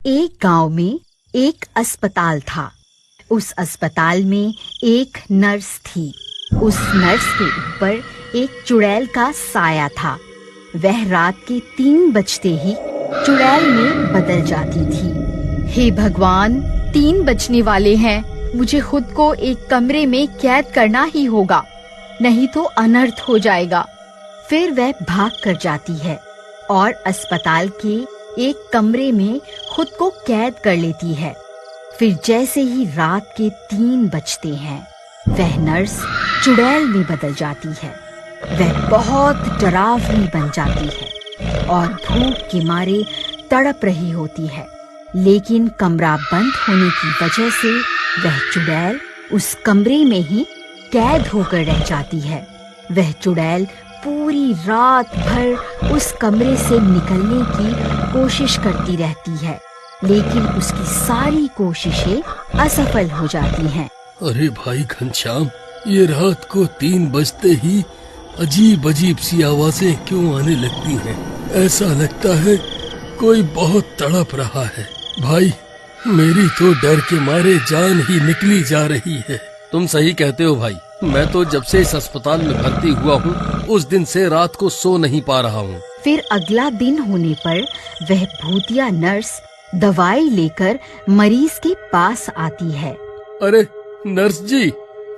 एक गांव में एक अस्पताल था। उस अस्पताल में एक नर्स थी। उस नर्स के ऊपर एक चुड़ैल का साया था। वह रात के 3 बजते ही चुड़ैल में बदल जाती थी। हे भगवान, 3 बजने वाले हैं। मुझे खुद को एक कमरे में कैद करना ही होगा, नहीं तो अनर्थ हो जाएगा। फिर वह भाग कर जाती है और अस्पताल के एक कमरे में खुद को कैद कर लेती है। फिर जैसे ही रात के 3 बजते हैं, वह नर्स चुड़ैल में बदल जाती है। वह बहुत डरावनी बन जाती है और भूख के मारे तड़प रही होती है। लेकिन कमरा बंद होने की वजह से वह चुड़ैल उस कमरे में ही कैद होकर रह जाती है। वह चुड़ैल पूरी रात भर उस कमरे से निकलने की कोशिश करती रहती है, लेकिन उसकी सारी कोशिशें असफल हो जाती हैं। अरे भाई घनश्याम, ये रात को 3 बजते ही अजीब अजीब सी आवाजें क्यों आने लगती हैं? ऐसा लगता है कोई बहुत तड़प रहा है। भाई, मेरी तो डर के मारे जान ही निकली जा रही है। तुम सही कहते हो भाई। मैं तो जब से इस अस्पताल में भर्ती हुआ हूँ, उस दिन से रात को सो नहीं पा रहा हूँ। फिर अगला दिन होने पर वह भूतिया नर्स दवाई लेकर मरीज के पास आती है। अरे नर्स जी,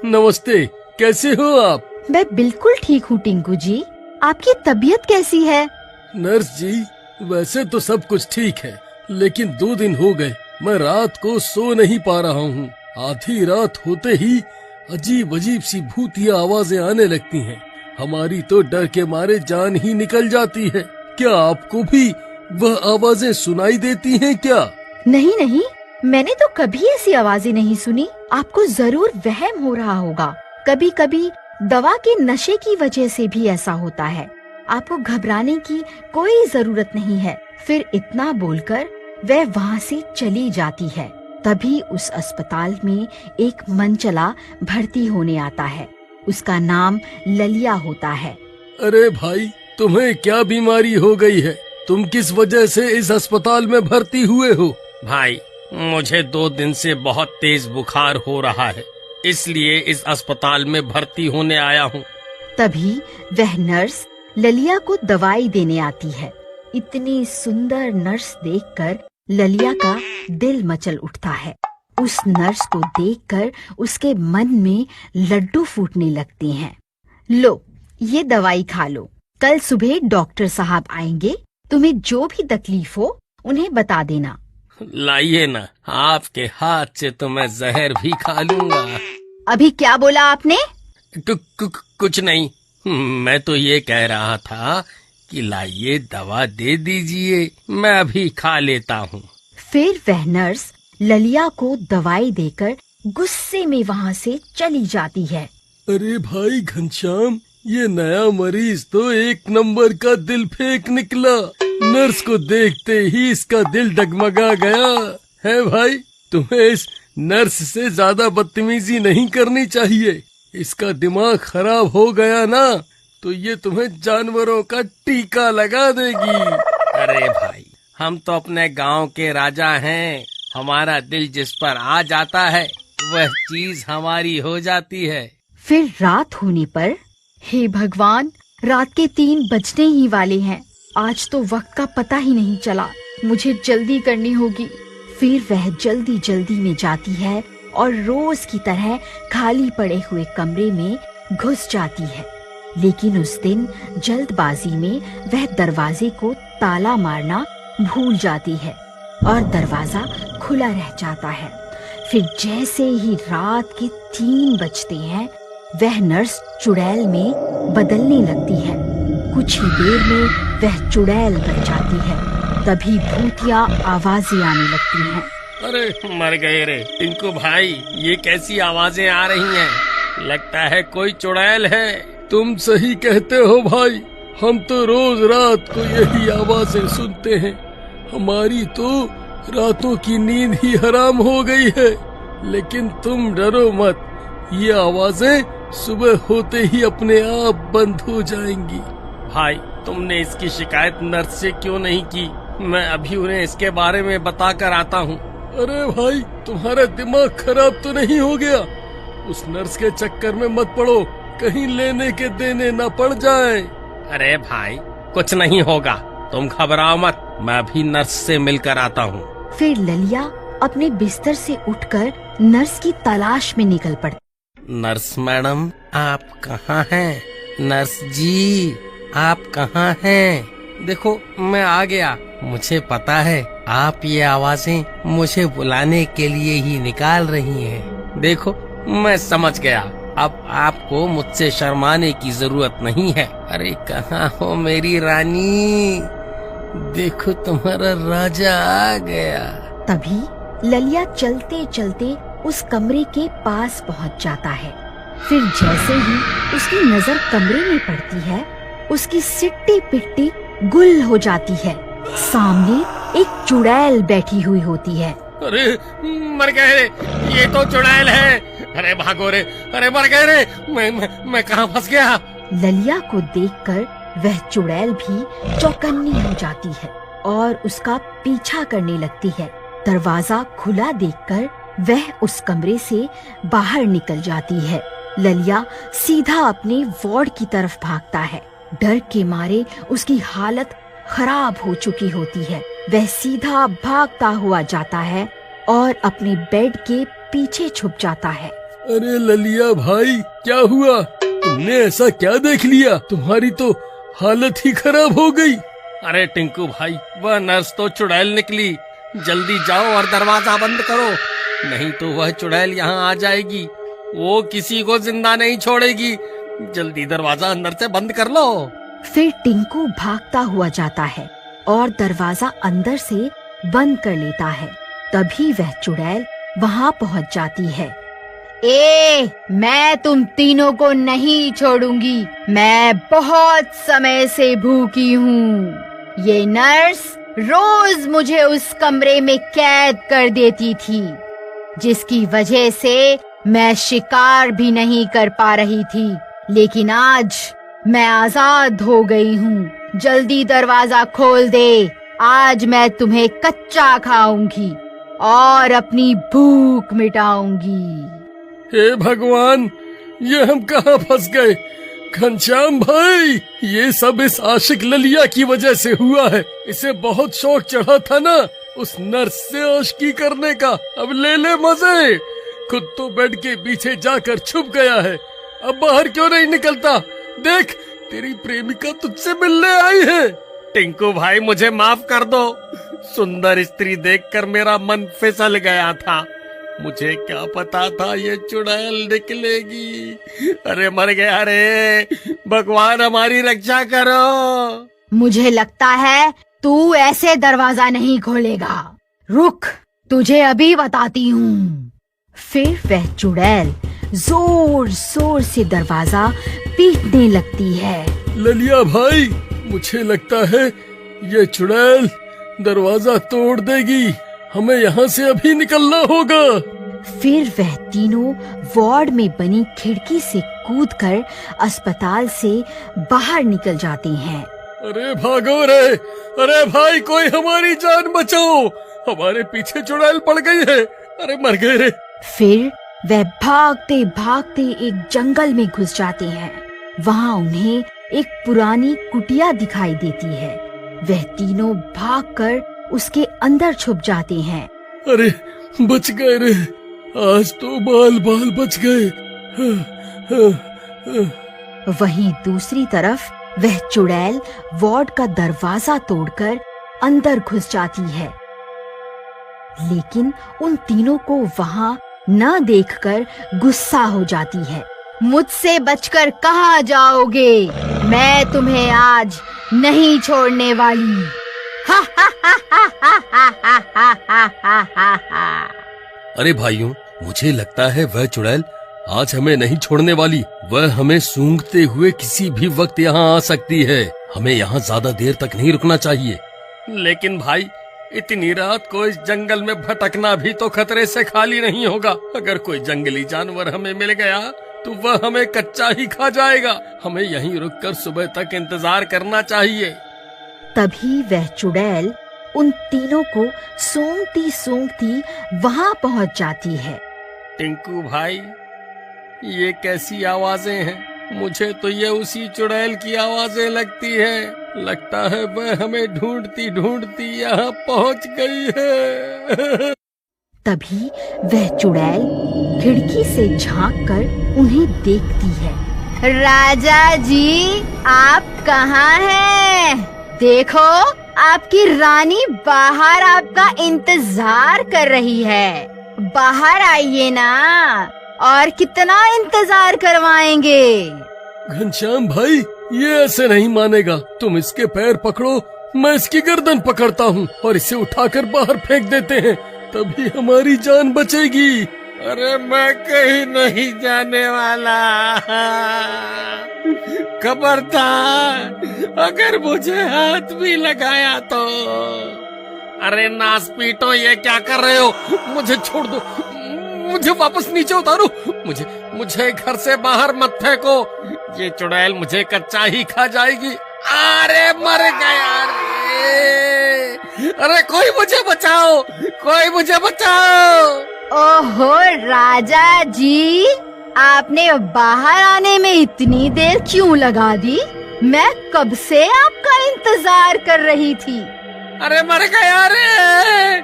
नमस्ते, कैसे हो आप? मैं बिल्कुल ठीक हूँ टिंकू जी, आपकी तबीयत कैसी है? नर्स जी, वैसे तो सब कुछ ठीक है, लेकिन 2 दिन हो गए मैं रात को सो नहीं पा रहा हूँ। आधी रात होते ही अजीब अजीब सी भूतिया आवाजें आने लगती हैं। हमारी तो डर के मारे जान ही निकल जाती है। क्या आपको भी वह आवाजें सुनाई देती हैं क्या? नहीं नहीं, मैंने तो कभी ऐसी आवाजें नहीं सुनी। आपको जरूर वहम हो रहा होगा। कभी कभी दवा के नशे की वजह से भी ऐसा होता है। आपको घबराने की कोई जरूरत नहीं है। फिर इतना बोलकर वह वहाँ से चली जाती है। तभी उस अस्पताल में एक मनचला भर्ती होने आता है। उसका नाम ललिया होता है। अरे भाई, तुम्हें क्या बीमारी हो गई है? तुम किस वजह से इस अस्पताल में भर्ती हुए हो? भाई, मुझे 2 दिन से बहुत तेज बुखार हो रहा है, इसलिए इस अस्पताल में भर्ती होने आया हूँ। तभी वह नर्स ललिया को दवाई देने आती है। इतनी सुंदर नर्स देखकर ललिया का दिल मचल उठता है। उस नर्स को देखकर उसके मन में लड्डू फूटने लगते हैं। लो, ये दवाई खा लो। कल सुबह डॉक्टर साहब आएंगे। तुम्हें जो भी तकलीफ हो उन्हें बता देना। लाइए ना, आपके हाथ से तो मैं जहर भी खा लूंगा। अभी क्या बोला आपने? कुछ नहीं, मैं तो ये कह रहा था कि लाइए दवा दे दीजिए, मैं अभी खा लेता हूँ। फिर वह नर्स ललिया को दवाई देकर गुस्से में वहाँ से चली जाती है। अरे भाई घनश्याम, ये नया मरीज तो 1 नंबर का दिल फेंक निकला। नर्स को देखते ही इसका दिल डगमगा गया है। भाई, तुम्हें इस नर्स से ज्यादा बदतमीजी नहीं करनी चाहिए। इसका दिमाग खराब हो गया ना तो ये तुम्हें जानवरों का टीका लगा देगी। अरे भाई, हम तो अपने गांव के राजा हैं। हमारा दिल जिस पर आ जाता है वह चीज हमारी हो जाती है। फिर रात होने पर, हे भगवान, रात के 3 बजने ही वाले हैं। आज तो वक्त का पता ही नहीं चला। मुझे जल्दी करनी होगी। फिर वह जल्दी जल्दी में जाती है और रोज की तरह खाली पड़े हुए कमरे में घुस जाती है। लेकिन उस दिन जल्दबाजी में वह दरवाजे को ताला मारना भूल जाती है और दरवाजा खुला रह जाता है। फिर जैसे ही रात के 3 बजते हैं, वह नर्स चुड़ैल में बदलने लगती है। कुछ ही देर में वह चुड़ैल बन जाती है। तभी भूतिया आवाजें आने लगती हैं। अरे मर गए रे टिंकू भाई, ये कैसी आवाजें आ रही हैं? लगता है कोई चुड़ैल है। तुम सही कहते हो भाई, हम तो रोज रात को यही आवाजें सुनते हैं। हमारी तो रातों की नींद ही हराम हो गई है। लेकिन तुम डरो मत, ये आवाजें सुबह होते ही अपने आप बंद हो जाएंगी। भाई, तुमने इसकी शिकायत नर्स से क्यों नहीं की? मैं अभी उन्हें इसके बारे में बता कर आता हूँ। अरे भाई, तुम्हारा दिमाग खराब तो नहीं हो गया? उस नर्स के चक्कर में मत पड़ो, कहीं लेने के देने न पड़ जाए। अरे भाई, कुछ नहीं होगा, तुम घबराओ मत, मैं अभी नर्स से मिलकर आता हूँ। फिर ललिया अपने बिस्तर से उठकर नर्स की तलाश में निकल पड़ती। नर्स मैडम, आप कहाँ हैं? नर्स जी, आप कहाँ हैं? देखो, मैं आ गया। मुझे पता है आप ये आवाजें मुझे बुलाने के लिए ही निकाल रही हैं। देखो, मैं समझ गया, अब आपको मुझसे शर्माने की जरूरत नहीं है। अरे कहाँ हो मेरी रानी? देखो, तुम्हारा राजा आ गया। तभी ललिया चलते चलते उस कमरे के पास पहुंच जाता है। फिर जैसे ही उसकी नजर कमरे में पड़ती है, उसकी सिट्टी पिट्टी गुल हो जाती है। सामने एक चुड़ैल बैठी हुई होती है। अरे मर गए रे, ये तो चुड़ैल है। अरे भागो रे, अरे मर गए रे, मैं कहाँ फंस गया? ललिया को देखकर वह चुड़ैल भी चौकन्नी हो जाती है और उसका पीछा करने लगती है। दरवाजा खुला देखकर वह उस कमरे से बाहर निकल जाती है। ललिया सीधा अपने वार्ड की तरफ भागता है। डर के मारे उसकी हालत खराब हो चुकी होती है। वह सीधा भागता हुआ जाता है और अपने बेड के पीछे छुप जाता है। अरे ललिया भाई, क्या हुआ? तुमने ऐसा क्या देख लिया? तुम्हारी तो हालत ही खराब हो गई। अरे टिंकू भाई, वह नर्स तो चुड़ैल निकली। जल्दी जाओ और दरवाजा बंद करो, नहीं तो वह चुड़ैल यहाँ आ जाएगी। वो किसी को जिंदा नहीं छोड़ेगी। जल्दी दरवाजा अंदर से बंद कर लो। फिर टिंकू भागता हुआ जाता है और दरवाजा अंदर से बंद कर लेता है। तभी वह चुड़ैल वहाँ पहुँच जाती है। मैं तुम तीनों को नहीं छोड़ूंगी। मैं बहुत समय से भूखी हूँ। ये नर्स रोज मुझे उस कमरे में कैद कर देती थी, जिसकी वजह से मैं शिकार भी नहीं कर पा रही थी। लेकिन आज मैं आजाद हो गई हूँ। जल्दी दरवाजा खोल दे, आज मैं तुम्हें कच्चा खाऊंगी और अपनी भूख मिटाऊंगी। हे भगवान, ये हम कहाँ फंस गए? घनश्याम भाई, ये सब इस आशिक ललिया की वजह से हुआ है। इसे बहुत शौक चढ़ा था ना उस नर्स से आशिकी करने का। अब ले ले मजे। खुद तो बेड के पीछे जाकर छुप गया है, अब बाहर क्यों नहीं निकलता? देख, तेरी प्रेमिका तुझसे मिलने आई है। टिंकू भाई, मुझे माफ कर दो। सुंदर स्त्री देखकर मेरा मन फिसल गया था। मुझे क्या पता था ये चुड़ैल निकलेगी। अरे मर गया रे, भगवान हमारी रक्षा करो। मुझे लगता है तू ऐसे दरवाजा नहीं खोलेगा। रुक, तुझे अभी बताती हूँ। फिर वह चुड़ैल जोर जोर से दरवाजा पीटने लगती है। ललिया भाई, मुझे लगता है ये चुड़ैल दरवाजा तोड़ देगी। हमें यहाँ से अभी निकलना होगा। फिर वह तीनों वार्ड में बनी खिड़की से कूदकर अस्पताल से बाहर निकल जाते हैं। अरे भागो रे! अरे भाई, कोई हमारी जान बचाओ! हमारे पीछे चुड़ैल पड़ गई है। अरे मर गए रे! फिर वह भागते भागते एक जंगल में घुस जाते हैं। वहाँ उन्हें एक पुरानी कुटिया दिखाई देती है। वह तीनों भागकर उसके अंदर छुप जाते हैं। अरे बच गए रे! आज तो बाल बाल बच गए। वहीं दूसरी तरफ वह चुड़ैल वार्ड का दरवाजा तोड़कर अंदर घुस जाती है। लेकिन उन तीनों को वहाँ न देखकर गुस्सा हो जाती है। मुझसे बचकर कहाँ जाओगे? मैं तुम्हें आज नहीं छोड़ने वाली। अरे भाइयों, मुझे लगता है वह चुड़ैल आज हमें नहीं छोड़ने वाली। वह हमें सूंघते हुए किसी भी वक्त यहाँ आ सकती है। हमें यहाँ ज्यादा देर तक नहीं रुकना चाहिए। लेकिन भाई, इतनी रात को इस जंगल में भटकना भी तो खतरे से खाली नहीं होगा। अगर कोई जंगली जानवर हमें मिल गया तो वह हमें कच्चा ही खा जाएगा। हमें यहीं रुककर सुबह तक इंतजार करना चाहिए। तभी वह चुड़ैल उन तीनों को सूंघती सूंघती वहां पहुंच जाती है। टिंकू भाई, ये कैसी आवाजें हैं? मुझे तो ये उसी चुड़ैल की आवाजें लगती है। लगता है वह हमें ढूंढती ढूंढती यहाँ पहुँच गई है। तभी वह चुड़ैल खिड़की से झांककर उन्हें देखती है। राजा जी, आप कहाँ हैं? देखो, आपकी रानी बाहर आपका इंतजार कर रही है। बाहर आइए ना, और कितना इंतजार करवाएंगे? घनश्याम भाई, ये ऐसे नहीं मानेगा। तुम इसके पैर पकड़ो, मैं इसकी गर्दन पकड़ता हूँ और इसे उठाकर बाहर फेंक देते हैं, तभी हमारी जान बचेगी। अरे मैं कहीं नहीं जाने वाला। खबरदार, अगर मुझे हाथ भी लगाया तो। अरे नास पीटो, ये क्या कर रहे हो? मुझे छोड़ दो, मुझे वापस नीचे उतारो। मुझे घर से बाहर मत फेंको। ये चुड़ैल मुझे कच्चा ही खा जाएगी। अरे मर गया रे। अरे कोई मुझे बचाओ, कोई मुझे बचाओ। ओहो राजा जी, आपने बाहर आने में इतनी देर क्यों लगा दी? मैं कब से आपका इंतजार कर रही थी। अरे मर गया रे।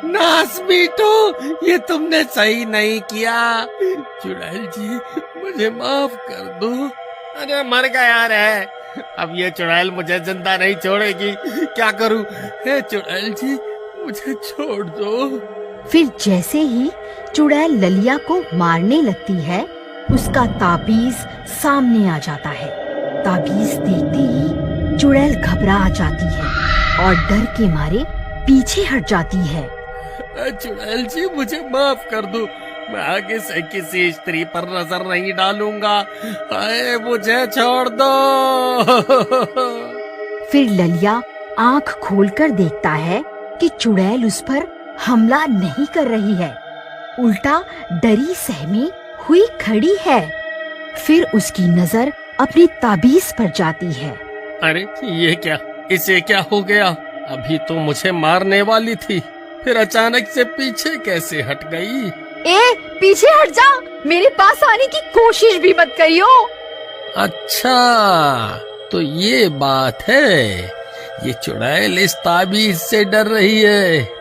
नास बीटो, ये तुमने सही नहीं किया। चुड़ैल जी, मुझे माफ कर दो। अरे मर गया रे। अब ये चुड़ैल मुझे जिंदा नहीं छोड़ेगी। क्या करूं? हे चुड़ैल जी, मुझे छोड़ दो। फिर जैसे ही चुड़ैल ललिया को मारने लगती है, उसका ताबीज सामने आ जाता है। ताबीज देखते ही चुड़ैल घबरा जाती है और डर के मारे पीछे हट जाती है। चुड़ैल जी, मुझे माफ कर दो। मैं आगे से किसी स्त्री पर नजर नहीं डालूंगा। हाय, मुझे छोड़ दो। फिर ललिया आंख खोलकर देखता है कि चुड़ैल उस पर हमला नहीं कर रही है, उल्टा डरी सहमी हुई खड़ी है। फिर उसकी नजर अपनी ताबीज पर जाती है। अरे ये क्या? इसे क्या हो गया? अभी तो मुझे मारने वाली थी, फिर अचानक से पीछे कैसे हट गई? ए, पीछे हट जा, मेरे पास आने की कोशिश भी मत करियो। अच्छा, तो ये बात है। ये चुड़ैल इस ताबीज से डर रही है।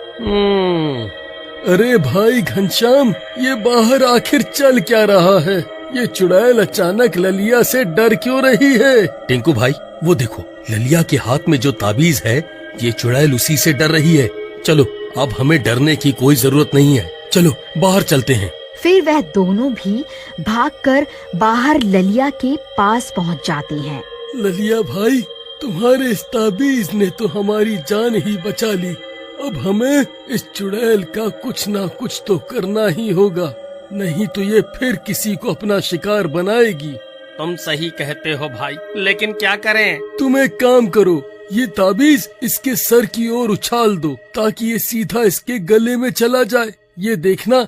अरे भाई घनश्याम, ये बाहर आखिर चल क्या रहा है? ये चुड़ैल अचानक ललिया से डर क्यों रही है? टिंकू भाई, वो देखो, ललिया के हाथ में जो ताबीज है, ये चुड़ैल उसी से डर रही है। चलो, अब हमें डरने की कोई जरूरत नहीं है। चलो बाहर चलते हैं। फिर वह दोनों भी भागकर बाहर ललिया के पास पहुंच जाते हैं। ललिया भाई, तुम्हारे इस ताबीज ने तो हमारी जान ही बचा ली। अब हमें इस चुड़ैल का कुछ ना कुछ तो करना ही होगा, नहीं तो ये फिर किसी को अपना शिकार बनाएगी। तुम सही कहते हो भाई, लेकिन क्या करें? तुम एक काम करो, ये ताबीज इसके सर की ओर उछाल दो ताकि ये सीधा इसके गले में चला जाए। ये देखना,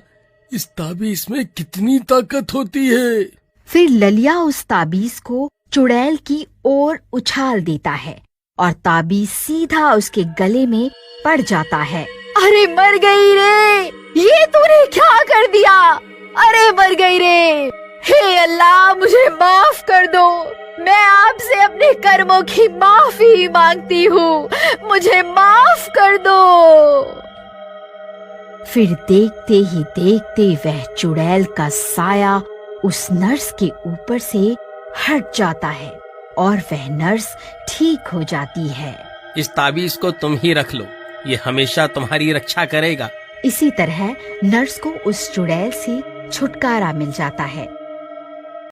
इस ताबीज में कितनी ताकत होती है। फिर ललिया उस ताबीज को चुड़ैल की ओर उछाल देता है और ताबीज सीधा उसके गले में पड़ जाता है। अरे मर गई रे, ये तूने क्या कर दिया? अरे मर गई रे। हे अल्लाह, मुझे माफ कर दो। मैं आपसे अपने कर्मों की माफी मांगती हूँ, मुझे माफ कर दो। फिर देखते ही देखते वह चुड़ैल का साया उस नर्स के ऊपर से हट जाता है और वह नर्स ठीक हो जाती है। इस ताबीज को तुम ही रख लो, ये हमेशा तुम्हारी रक्षा करेगा। इसी तरह नर्स को उस चुड़ैल से छुटकारा मिल जाता है